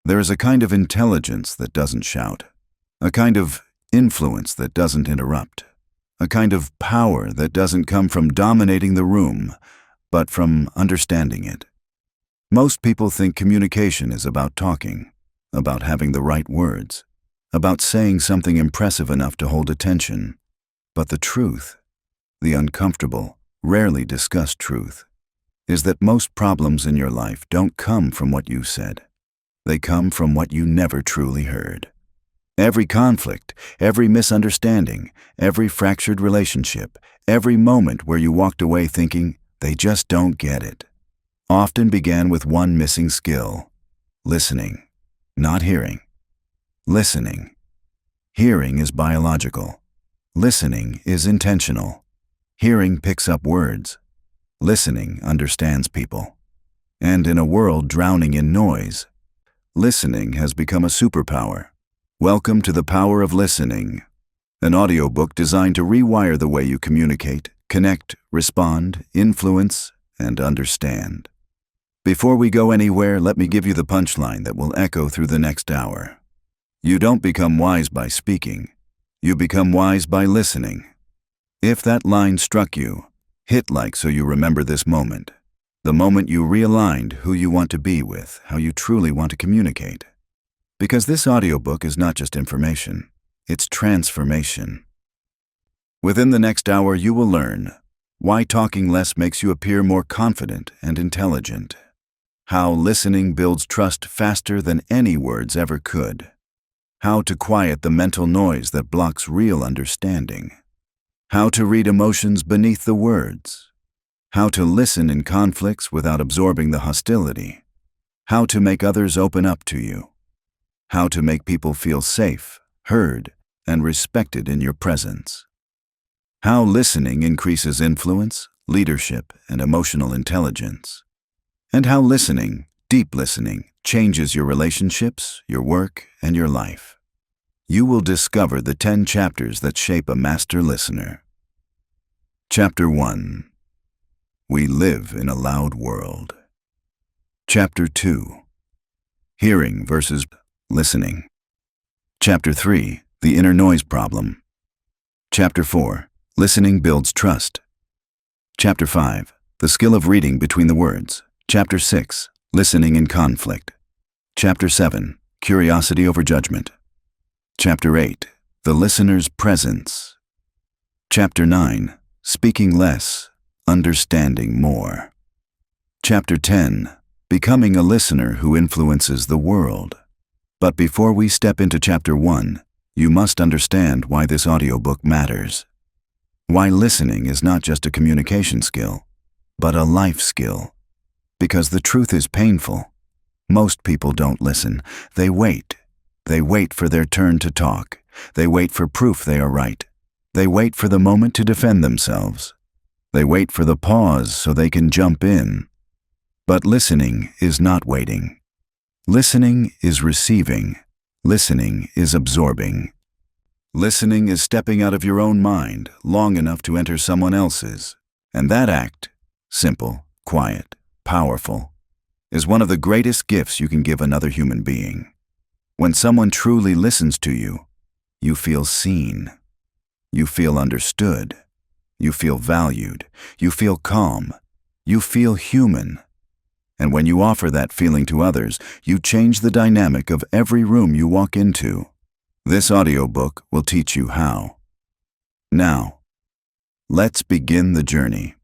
There is a kind of intelligence that doesn't shout, a kind of influence that doesn't interrupt, a kind of power that doesn't come from dominating the room, but from understanding it. Most people think communication is about talking, about having the right words, about saying something impressive enough to hold attention. But the truth, the uncomfortable, rarely discussed truth, is that most problems in your life don't come from what you said. They come from what you never truly heard. Every conflict, every misunderstanding, every fractured relationship, every moment where you walked away thinking, they just don't get it, often began with one missing skill: listening, not hearing. Listening. Hearing is biological. Listening is intentional. Hearing picks up words. Listening understands people. And in a world drowning in noise, listening has become a superpower. Welcome to the Power of Listening, an audiobook designed to rewire the way you communicate, connect, respond, influence, and understand. Before we go anywhere, let me give you the punchline that will echo through the next hour. You don't become wise by speaking. You become wise by listening. If that line struck you, hit like so you remember this moment. The moment you realigned who you want to be with, how you truly want to communicate. Because this audiobook is not just information, it's transformation. Within the next hour, you will learn why talking less makes you appear more confident and intelligent, how listening builds trust faster than any words ever could, how to quiet the mental noise that blocks real understanding, how to read emotions beneath the words, how to listen in conflicts without absorbing the hostility, how to make others open up to you, how to make people feel safe, heard, and respected in your presence, how listening increases influence, leadership, and emotional intelligence, and how listening, deep listening, changes your relationships, your work, and your life. You will discover the 10 chapters that shape a master listener. Chapter 1. We live in a loud world. Chapter 2. Hearing versus listening. Chapter 3. The inner noise problem. Chapter 4. Listening builds trust. Chapter 5. The skill of reading between the words. Chapter 6. Listening in conflict. Chapter 7. Curiosity over judgment. Chapter 8. The listener's presence. Chapter 9. Speaking less, understanding more. Chapter 10. Becoming a listener who influences the world. But before we step into Chapter 1, you must understand why this audiobook matters. Why listening is not just a communication skill, but a life skill. Because the truth is painful. Most people don't listen. They wait. They wait for their turn to talk. They wait for proof they are right. They wait for the moment to defend themselves. They wait for the pause so they can jump in. But listening is not waiting. Listening is receiving. Listening is absorbing. Listening is stepping out of your own mind long enough to enter someone else's. And that act, simple, quiet, powerful, is one of the greatest gifts you can give another human being. When someone truly listens to you, you feel seen. You feel understood. You feel valued. You feel calm. You feel human. And when you offer that feeling to others, you change the dynamic of every room you walk into. This audiobook will teach you how. Now, let's begin the journey.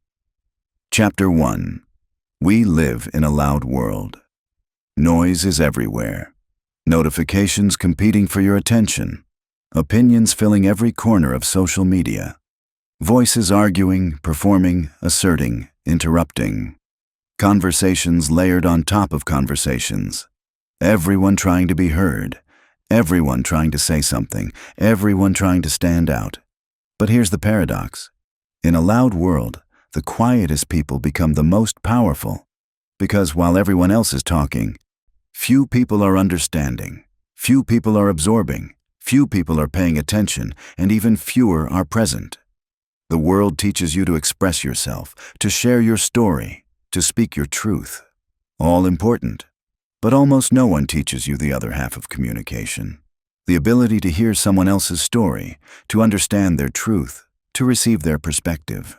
Chapter 1. We live in a loud world. Noise is everywhere. Notifications competing for your attention. Opinions filling every corner of social media. Voices arguing, performing, asserting, interrupting. Conversations layered on top of conversations. Everyone trying to be heard. Everyone trying to say something. Everyone trying to stand out. But here's the paradox. In a loud world, the quietest people become the most powerful. Because while everyone else is talking, few people are understanding. Few people are absorbing. Few people are paying attention, and even fewer are present. The world teaches you to express yourself, to share your story, to speak your truth. All important. But almost no one teaches you the other half of communication. The ability to hear someone else's story, to understand their truth, to receive their perspective.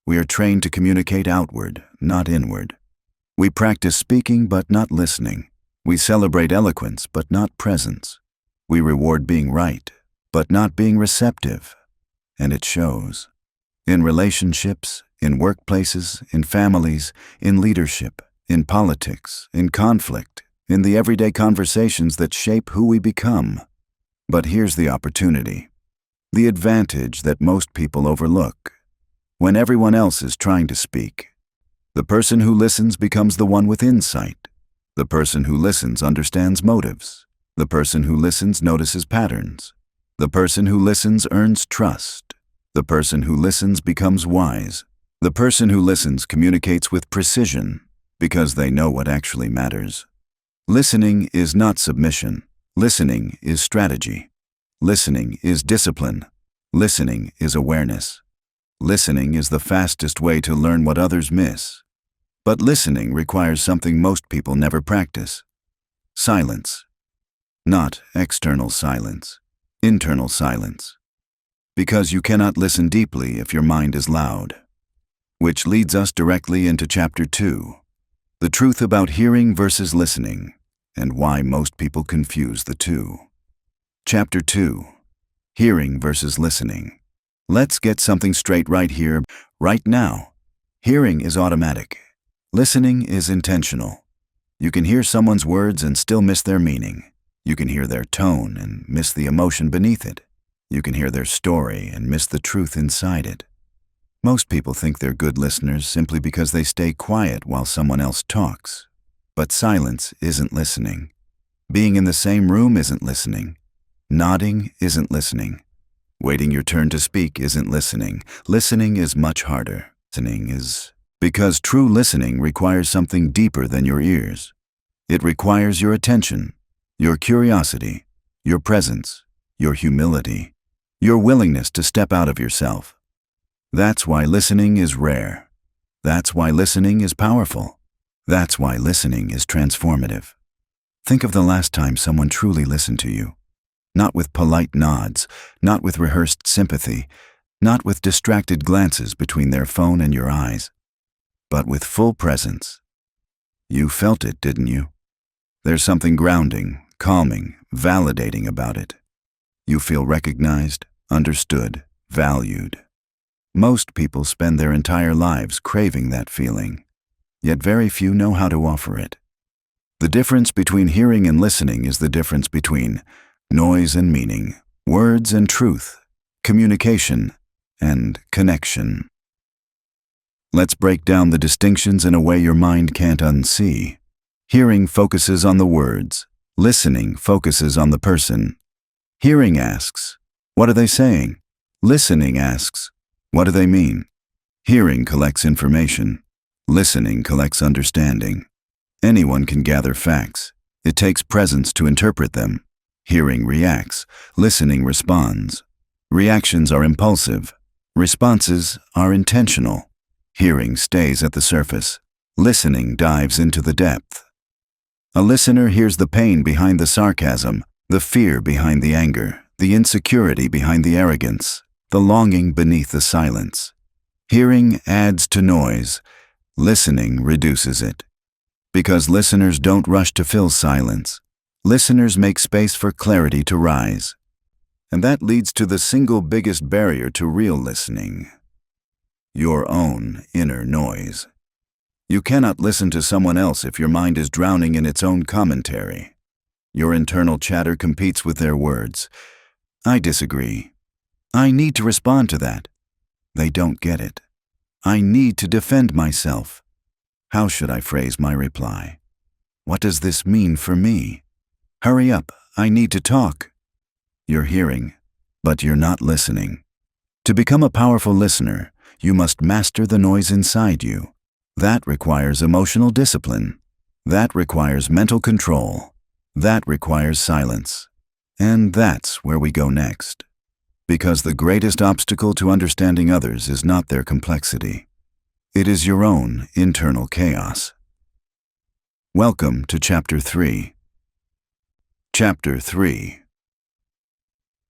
We are trained to communicate outward, not inward. We practice speaking but not listening. We celebrate eloquence but not presence. We reward being right, but not being receptive. And it shows. In relationships, in workplaces, in families, in leadership, in politics, in conflict, in the everyday conversations that shape who we become. But here's the opportunity, the advantage that most people overlook. When everyone else is trying to speak, the person who listens becomes the one with insight. The person who listens understands motives. The person who listens notices patterns. The person who listens earns trust. The person who listens becomes wise. The person who listens communicates with precision because they know what actually matters. Listening is not submission. Listening is strategy. Listening is discipline. Listening is awareness. Listening is the fastest way to learn what others miss. But listening requires something most people never practice. Silence. Not external silence, internal silence. Because you cannot listen deeply if your mind is loud. Which leads us directly into Chapter 2, the truth about hearing versus listening, and why most people confuse the two. Chapter 2, hearing versus listening. Let's get something straight right here, right now. Hearing is automatic. Listening is intentional. You can hear someone's words and still miss their meaning. You can hear their tone and miss the emotion beneath it. You can hear their story and miss the truth inside it. Most people think they're good listeners simply because they stay quiet while someone else talks. But silence isn't listening. Being in the same room isn't listening. Nodding isn't listening. Waiting your turn to speak isn't listening. Listening is much harder. Listening is because true listening requires something deeper than your ears. It requires your attention, your curiosity, your presence, your humility, your willingness to step out of yourself. That's why listening is rare. That's why listening is powerful. That's why listening is transformative. Think of the last time someone truly listened to you. Not with polite nods, not with rehearsed sympathy, not with distracted glances between their phone and your eyes, but with full presence. You felt it, didn't you? There's something grounding, calming, validating about it. You feel recognized, understood, valued. Most people spend their entire lives craving that feeling, yet very few know how to offer it. The difference between hearing and listening is the difference between noise and meaning, words and truth, communication and connection. Let's break down the distinctions in a way your mind can't unsee. Hearing focuses on the words. Listening focuses on the person. Hearing asks, what are they saying? Listening asks, what do they mean? Hearing collects information. Listening collects understanding. Anyone can gather facts. It takes presence to interpret them. Hearing reacts. Listening responds. Reactions are impulsive. Responses are intentional. Hearing stays at the surface. Listening dives into the depth. A listener hears the pain behind the sarcasm, the fear behind the anger, the insecurity behind the arrogance, the longing beneath the silence. Hearing adds to noise. Listening reduces it. Because listeners don't rush to fill silence. Listeners make space for clarity to rise. And that leads to the single biggest barrier to real listening. Your own inner noise. You cannot listen to someone else if your mind is drowning in its own commentary. Your internal chatter competes with their words. I disagree. I need to respond to that. They don't get it. I need to defend myself. How should I phrase my reply? What does this mean for me? Hurry up, I need to talk. You're hearing, but you're not listening. To become a powerful listener, you must master the noise inside you. That requires emotional discipline. That requires mental control. That requires silence. And that's where we go next. Because the greatest obstacle to understanding others is not their complexity. It is your own internal chaos. Welcome to Chapter 3. Chapter 3.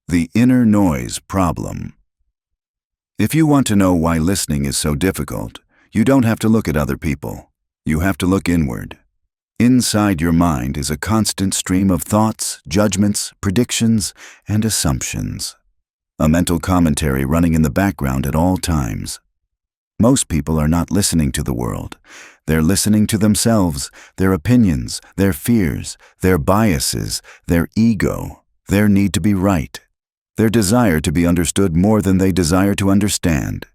The Inner Noise Problem. If you want to know why listening is so difficult, you don't have to look at other people. You have to look inward. Inside your mind is a constant stream of thoughts, judgments, predictions, and assumptions. A mental commentary running in the background at all times. Most people are not listening to the world. They're listening to themselves, their opinions, their fears, their biases, their ego, their need to be right, their desire to be understood more than they desire to understand.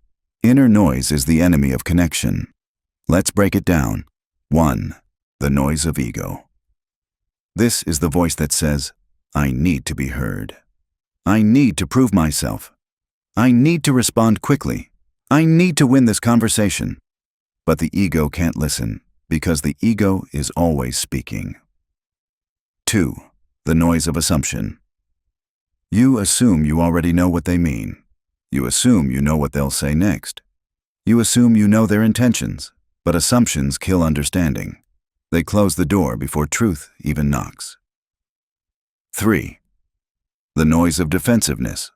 Inner noise is the enemy of connection. Let's break it down. 1. The noise of ego. This is the voice that says, I need to be heard. I need to prove myself. I need to respond quickly. I need to win this conversation. But the ego can't listen, because the ego is always speaking. 2. The noise of assumption. You assume you already know what they mean. You assume you know what they'll say next. You assume you know their intentions, but assumptions kill understanding. They close the door before truth even knocks. 3. The noise of defensiveness.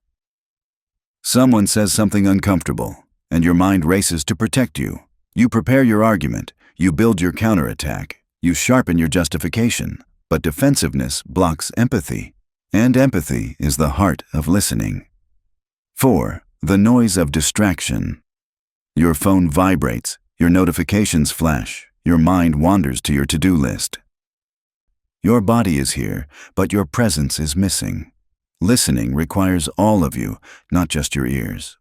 Someone says something uncomfortable, and your mind races to protect you. You prepare your argument, you build your counterattack, you sharpen your justification, but defensiveness blocks empathy, and empathy is the heart of listening. 4. The noise of distraction. Your phone vibrates, your notifications flash, your mind wanders to your to-do list. Your body is here, but your presence is missing. Listening requires all of you, not just your ears.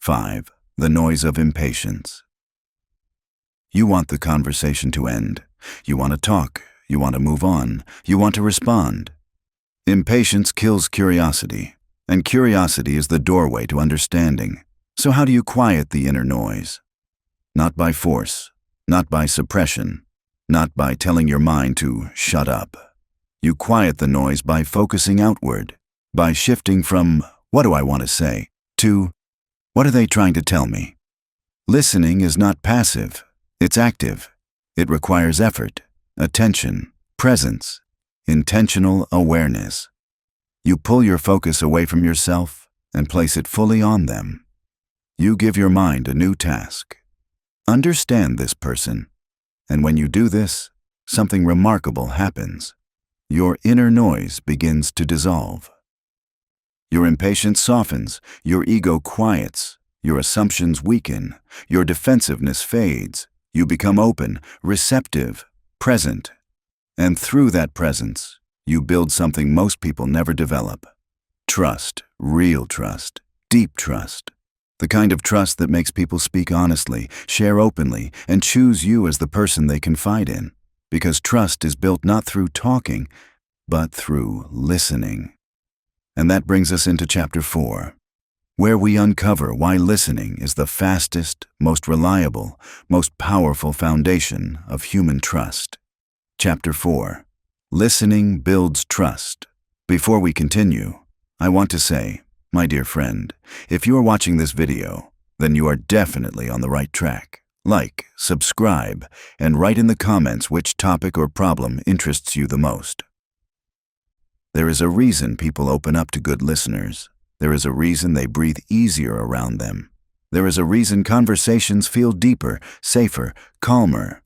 5. The noise of impatience. You want the conversation to end. You want to talk. You want to move on. You want to respond. Impatience kills curiosity, and curiosity is the doorway to understanding. So how do you quiet the inner noise? Not by force, not by suppression, not by telling your mind to shut up. You quiet the noise by focusing outward, by shifting from, what do I want to say, to, what are they trying to tell me? Listening is not passive, it's active. It requires effort, attention, presence, intentional awareness. You pull your focus away from yourself and place it fully on them. You give your mind a new task. Understand this person, and when you do this, something remarkable happens. Your inner noise begins to dissolve. Your impatience softens, your ego quiets, your assumptions weaken, your defensiveness fades, you become open, receptive, present. And through that presence, you build something most people never develop. Trust, real trust, deep trust. The kind of trust that makes people speak honestly, share openly, and choose you as the person they confide in. Because trust is built not through talking, but through listening. And that brings us into Chapter 4, where we uncover why listening is the fastest, most reliable, most powerful foundation of human trust. Chapter 4. Listening builds trust. Before we continue, I want to say, my dear friend, if you are watching this video, then you are definitely on the right track. Like, subscribe, and write in the comments which topic or problem interests you the most. There is a reason people open up to good listeners. There is a reason they breathe easier around them. There is a reason conversations feel deeper, safer, calmer.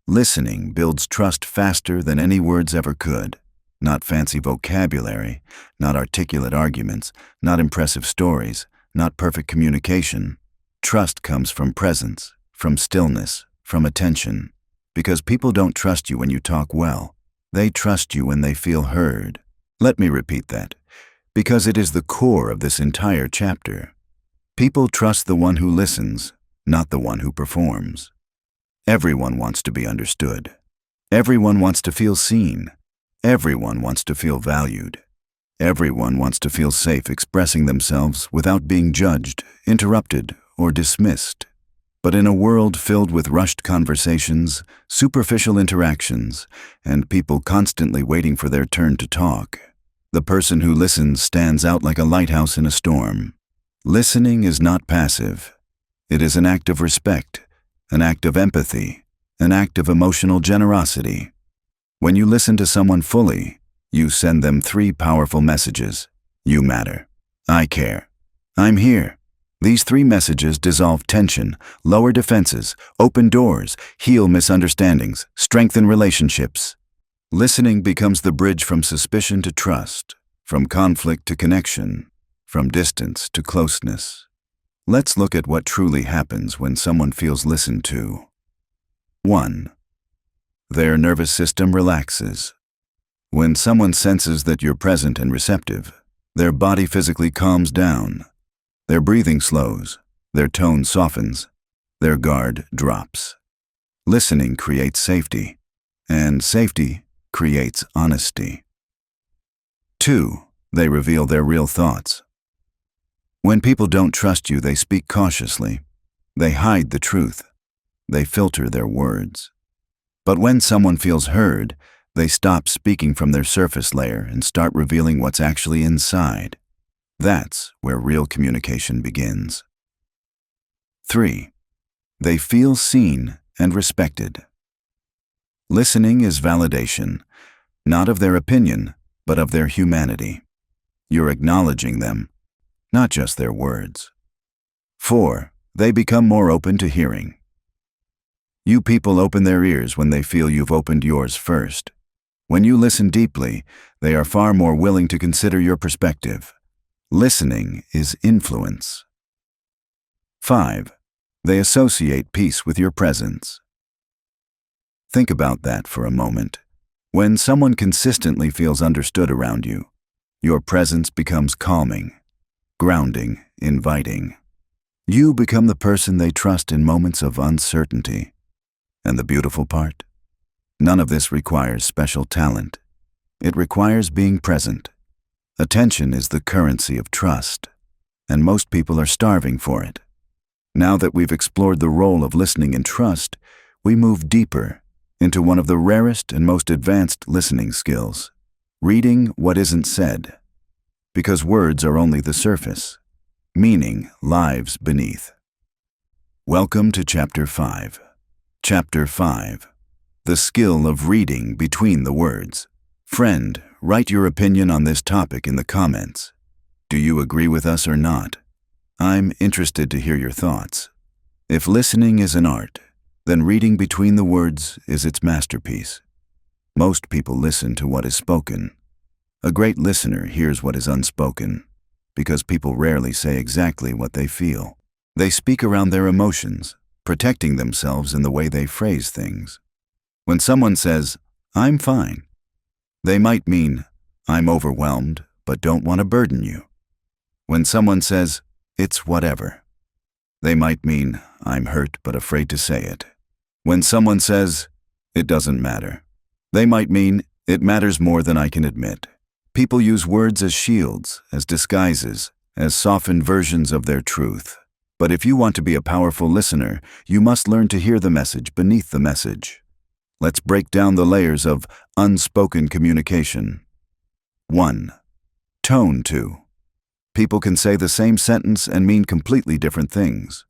Listening builds trust faster than any words ever could. Not fancy vocabulary, not articulate arguments, not impressive stories, not perfect communication. Trust comes from presence, from stillness, from attention. Because people don't trust you when you talk well. They trust you when they feel heard. Let me repeat that, because it is the core of this entire chapter. People trust the one who listens, not the one who performs. Everyone wants to be understood. Everyone wants to feel seen. Everyone wants to feel valued. Everyone wants to feel safe expressing themselves without being judged, interrupted, or dismissed. But in a world filled with rushed conversations, superficial interactions, and people constantly waiting for their turn to talk, the person who listens stands out like a lighthouse in a storm. Listening is not passive. It is an act of respect, an act of empathy, an act of emotional generosity. When you listen to someone fully, you send them 3 powerful messages. You matter. I care. I'm here. These 3 messages dissolve tension, lower defenses, open doors, heal misunderstandings, strengthen relationships. Listening becomes the bridge from suspicion to trust, from conflict to connection, from distance to closeness. Let's look at what truly happens when someone feels listened to. 1. Their nervous system relaxes. When someone senses that you're present and receptive, their body physically calms down. Their breathing slows, their tone softens, their guard drops. Listening creates safety, and safety creates honesty. 2. They reveal their real thoughts. When people don't trust you, they speak cautiously. They hide the truth. They filter their words. But when someone feels heard, they stop speaking from their surface layer and start revealing what's actually inside. That's where real communication begins. 3. They feel seen and respected. Listening is validation, not of their opinion, but of their humanity. You're acknowledging them, not just their words. 4. They become more open to hearing. You people open their ears when they feel you've opened yours first. When you listen deeply, they are far more willing to consider your perspective. Listening is influence. 5. They associate peace with your presence. Think about that for a moment. When someone consistently feels understood around you, your presence becomes calming, grounding, inviting. You become the person they trust in moments of uncertainty. And the beautiful part? None of this requires special talent. It requires being present. Attention is the currency of trust, and most people are starving for it. Now that we've explored the role of listening and trust, we move deeper into one of the rarest and most advanced listening skills, reading what isn't said. Because words are only the surface, meaning lives beneath. Welcome to Chapter 5. Chapter 5. The skill of reading between the words. Friend, write your opinion on this topic in the comments. Do you agree with us or not? I'm interested to hear your thoughts. If listening is an art, then reading between the words is its masterpiece. Most people listen to what is spoken. A great listener hears what is unspoken, because people rarely say exactly what they feel. They speak around their emotions, protecting themselves in the way they phrase things. When someone says, "I'm fine," they might mean, "I'm overwhelmed, but don't want to burden you." When someone says, "It's whatever," they might mean, "I'm hurt but afraid to say it." When someone says, "It doesn't matter," they might mean, "It matters more than I can admit." People use words as shields, as disguises, as softened versions of their truth. But if you want to be a powerful listener, you must learn to hear the message beneath the message. Let's break down the layers of unspoken communication. 1. Tone. 2. People can say the same sentence and mean completely different things.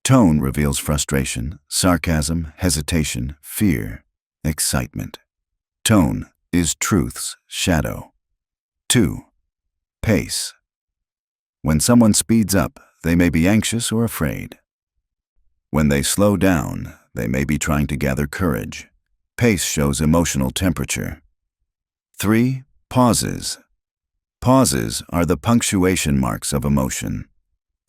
Tone reveals frustration, sarcasm, hesitation, fear, excitement. Tone is truth's shadow. 2. Pace. When someone speeds up, they may be anxious or afraid. When they slow down, they may be trying to gather courage. Pace shows emotional temperature. 3. Pauses. Pauses are the punctuation marks of emotion.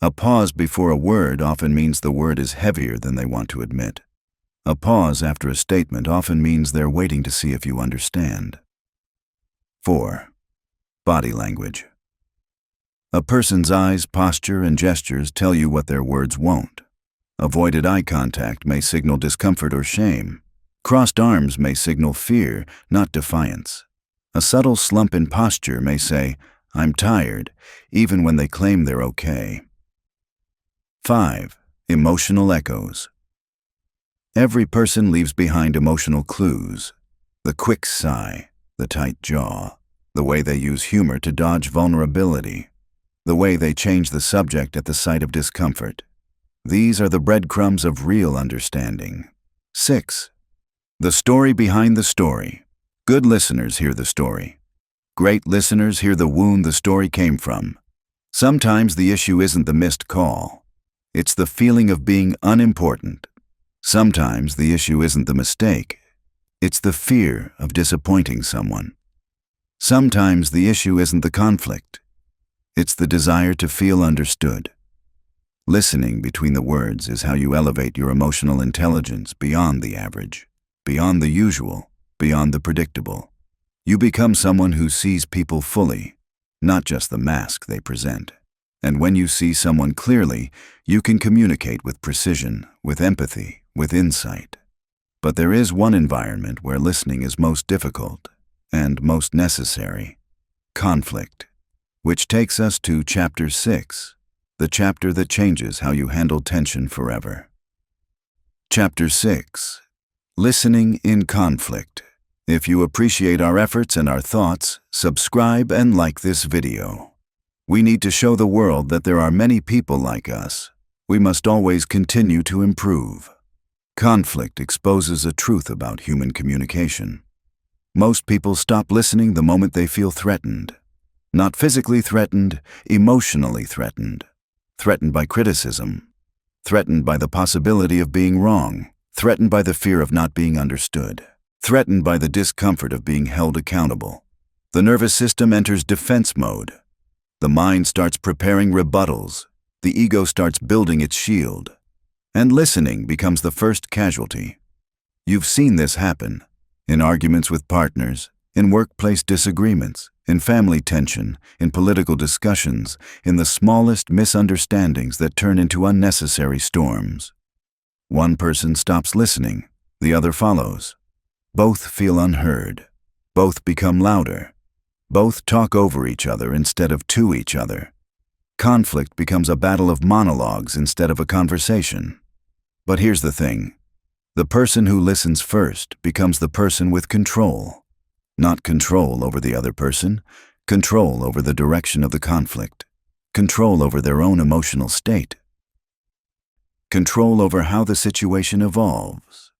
A pause before a word often means the word is heavier than they want to admit. A pause after a statement often means they're waiting to see if you understand. 4. Body language. A person's eyes, posture, and gestures tell you what their words won't. Avoided eye contact may signal discomfort or shame. Crossed arms may signal fear, not defiance. A subtle slump in posture may say, "I'm tired," even when they claim they're okay. 5. Emotional echoes. Every person leaves behind emotional clues. The quick sigh, the tight jaw, the way they use humor to dodge vulnerability, the way they change the subject at the sight of discomfort. These are the breadcrumbs of real understanding. 6. The story behind the story. Good listeners hear the story. Great listeners hear the wound the story came from. Sometimes the issue isn't the missed call. It's the feeling of being unimportant. Sometimes the issue isn't the mistake. It's the fear of disappointing someone. Sometimes the issue isn't the conflict. It's the desire to feel understood. Listening between the words is how you elevate your emotional intelligence beyond the average, beyond the usual, beyond the predictable. You become someone who sees people fully, not just the mask they present. And when you see someone clearly, you can communicate with precision, with empathy, with insight. But there is one environment where listening is most difficult and most necessary: conflict, which takes us to Chapter 6, the chapter that changes how you handle tension forever. Chapter 6. Listening in Conflict. If you appreciate our efforts and our thoughts, subscribe and like this video. We need to show the world that there are many people like us. We must always continue to improve. Conflict exposes a truth about human communication. Most people stop listening the moment they feel threatened. Not physically threatened, emotionally threatened. Threatened by criticism. Threatened by the possibility of being wrong. Threatened by the fear of not being understood. Threatened by the discomfort of being held accountable. The nervous system enters defense mode. The mind starts preparing rebuttals. The ego starts building its shield. And listening becomes the first casualty. You've seen this happen in arguments with partners, in workplace disagreements, in family tension, in political discussions, in the smallest misunderstandings that turn into unnecessary storms. One person stops listening, the other follows. Both feel unheard. Both become louder. Both talk over each other instead of to each other. Conflict becomes a battle of monologues instead of a conversation. But here's the thing. The person who listens first becomes the person with control. Not control over the other person, control over the direction of the conflict, control over their own emotional state, control over how the situation evolves.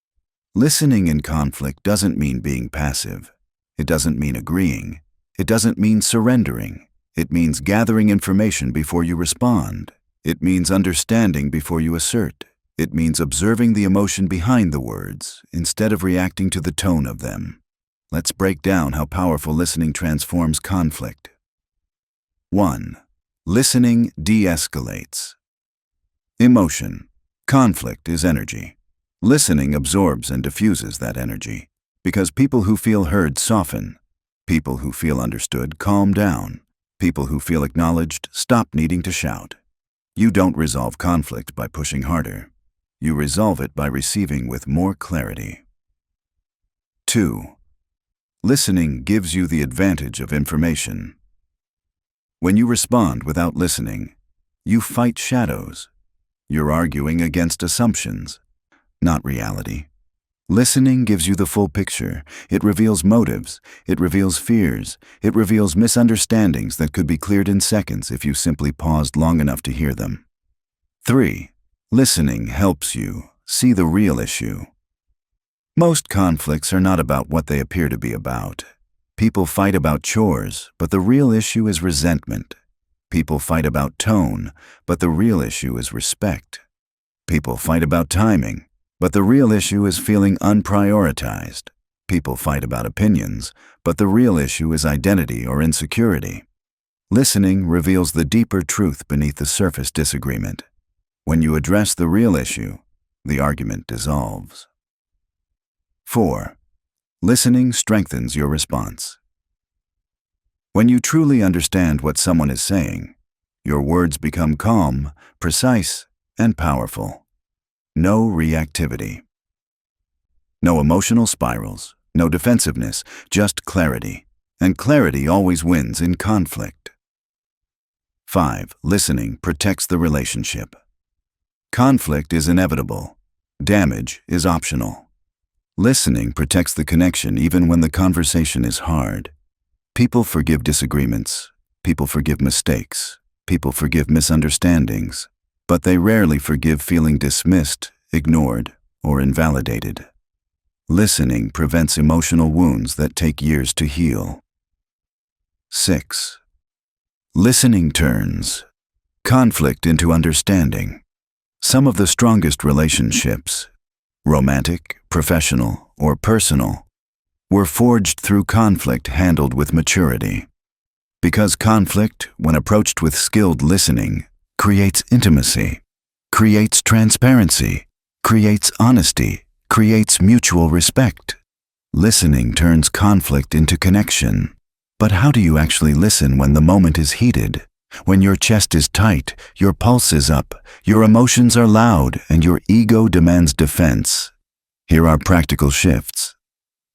Listening in conflict doesn't mean being passive. It doesn't mean agreeing. It doesn't mean surrendering. It means gathering information before you respond. It means understanding before you assert. It means observing the emotion behind the words instead of reacting to the tone of them. Let's break down how powerful listening transforms conflict. 1. Listening de-escalates. Emotion. Conflict is energy. Listening absorbs and diffuses that energy, because people who feel heard soften. People who feel understood calm down. People who feel acknowledged stop needing to shout. You don't resolve conflict by pushing harder. You resolve it by receiving with more clarity. 2. Listening gives you the advantage of information. When you respond without listening, you fight shadows. You're arguing against assumptions, not reality. Listening gives you the full picture. It reveals motives. It reveals fears. It reveals misunderstandings that could be cleared in seconds if you simply paused long enough to hear them. 3. Listening helps you see the real issue. Most conflicts are not about what they appear to be about. People fight about chores, but the real issue is resentment. People fight about tone, but the real issue is respect. People fight about timing, but the real issue is feeling unprioritized. People fight about opinions, but the real issue is identity or insecurity. Listening reveals the deeper truth beneath the surface disagreement. When you address the real issue, the argument dissolves. 4. Listening strengthens your response. When you truly understand what someone is saying, your words become calm, precise, and powerful. No reactivity. No emotional spirals, no defensiveness, just clarity. And clarity always wins in conflict. 5. Listening protects the relationship. Conflict is inevitable. Damage is optional. Listening protects the connection even when the conversation is hard. People forgive disagreements. People forgive mistakes. People forgive misunderstandings. But they rarely forgive feeling dismissed, ignored, or invalidated. Listening prevents emotional wounds that take years to heal. 6. Listening turns conflict into understanding. Some of the strongest relationships, romantic, professional, or personal, were forged through conflict handled with maturity. Because conflict, when approached with skilled listening, creates intimacy, creates transparency, creates honesty, creates mutual respect. Listening turns conflict into connection. But how do you actually listen when the moment is heated? When your chest is tight, your pulse is up, your emotions are loud, and your ego demands defense? Here are practical shifts.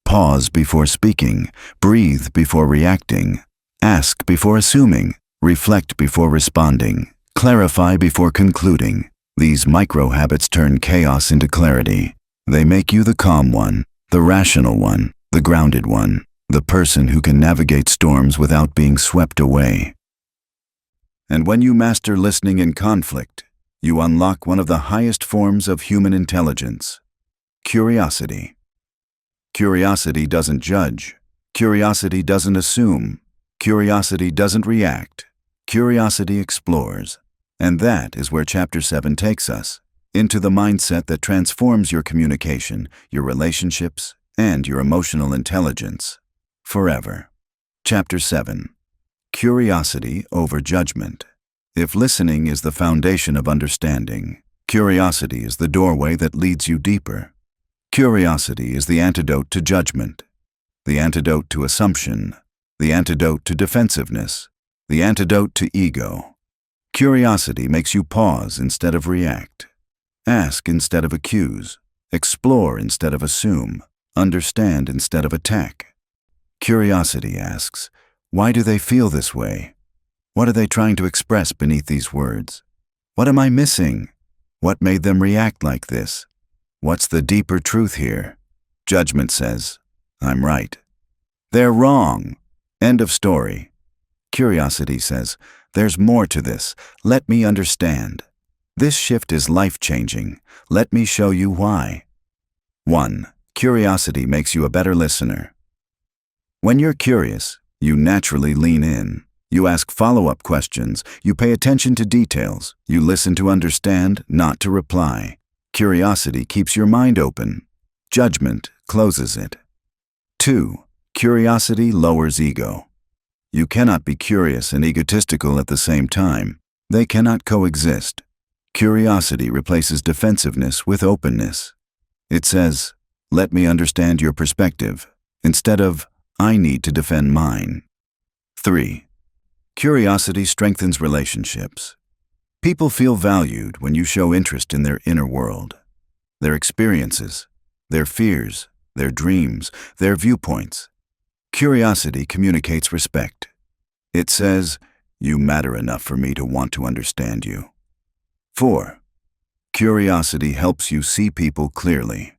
Pause before speaking, breathe before reacting, ask before assuming, reflect before responding, clarify before concluding. These micro-habits turn chaos into clarity. They make you the calm one, the rational one, the grounded one, the person who can navigate storms without being swept away. And when you master listening in conflict, you unlock one of the highest forms of human intelligence: curiosity. Curiosity doesn't judge. Curiosity doesn't assume. Curiosity doesn't react. Curiosity explores. And that is where Chapter 7 takes us, into the mindset that transforms your communication, your relationships, and your emotional intelligence forever. Chapter 7. Curiosity over judgment. If listening is the foundation of understanding, curiosity is the doorway that leads you deeper. Curiosity is the antidote to judgment, the antidote to assumption, the antidote to defensiveness, the antidote to ego. Curiosity makes you pause instead of react, ask instead of accuse, explore instead of assume, understand instead of attack. Curiosity asks, why do they feel this way? What are they trying to express beneath these words? What am I missing? What made them react like this? What's the deeper truth here? Judgment says, I'm right. They're wrong. End of story. Curiosity says, there's more to this. Let me understand. This shift is life-changing. Let me show you why. 1. Curiosity makes you a better listener. When you're curious, you naturally lean in. You ask follow-up questions. You pay attention to details. You listen to understand, not to reply. Curiosity keeps your mind open. Judgment closes it. 2. Curiosity lowers ego. You cannot be curious and egotistical at the same time. They cannot coexist. Curiosity replaces defensiveness with openness. It says, let me understand your perspective, instead of, I need to defend mine. 3. Curiosity strengthens relationships. People feel valued when you show interest in their inner world, their experiences, their fears, their dreams, their viewpoints. Curiosity communicates respect. It says, you matter enough for me to want to understand you. 4. Curiosity helps you see people clearly.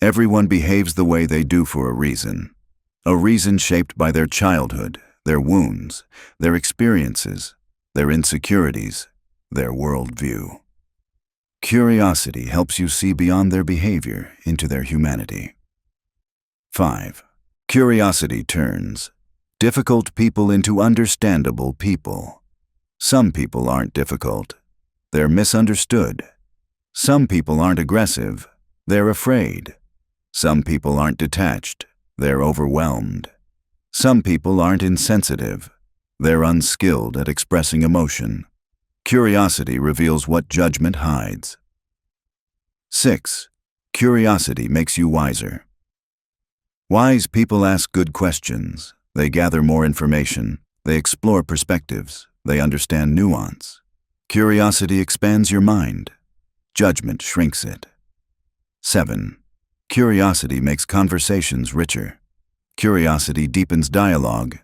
Everyone behaves the way they do for a reason shaped by their childhood, their wounds, their experiences, their insecurities, their worldview. Curiosity helps you see beyond their behavior into their humanity. 5. Curiosity turns difficult people into understandable people. Some people aren't difficult. They're misunderstood. Some people aren't aggressive. They're afraid. Some people aren't detached. They're overwhelmed. Some people aren't insensitive. They're unskilled at expressing emotion. Curiosity reveals what judgment hides. 6. Curiosity makes you wiser. Wise people ask good questions. They gather more information. They explore perspectives. They understand nuance. Curiosity expands your mind. Judgment shrinks it. 7. Curiosity makes conversations richer. Curiosity deepens dialogue.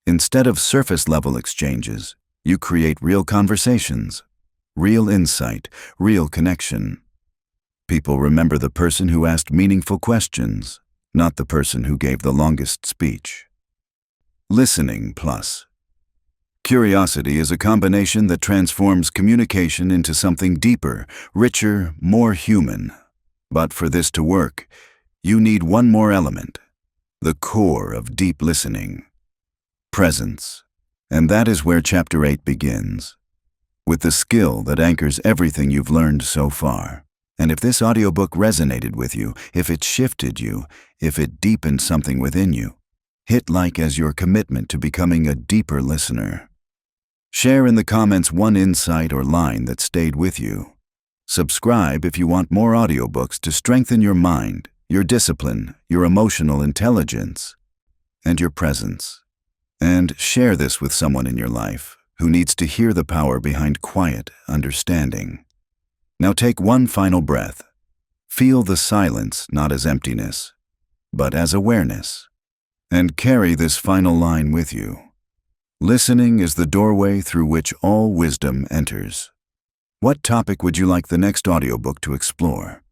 Instead of surface-level exchanges, you create real conversations, real insight, real connection. People remember the person who asked meaningful questions, not the person who gave the longest speech. Listening plus. Curiosity is a combination that transforms communication into something deeper, richer, more human. But for this to work, you need one more element, the core of deep listening: presence. And that is where Chapter 8 begins, with the skill that anchors everything you've learned so far. And if this audiobook resonated with you, if it shifted you, if it deepened something within you, hit like as your commitment to becoming a deeper listener. Share in the comments one insight or line that stayed with you. Subscribe if you want more audiobooks to strengthen your mind, your discipline, your emotional intelligence, and your presence. And share this with someone in your life who needs to hear the power behind quiet understanding. Now take one final breath. Feel the silence not as emptiness, but as awareness. And carry this final line with you. Listening is the doorway through which all wisdom enters. What topic would you like the next audiobook to explore?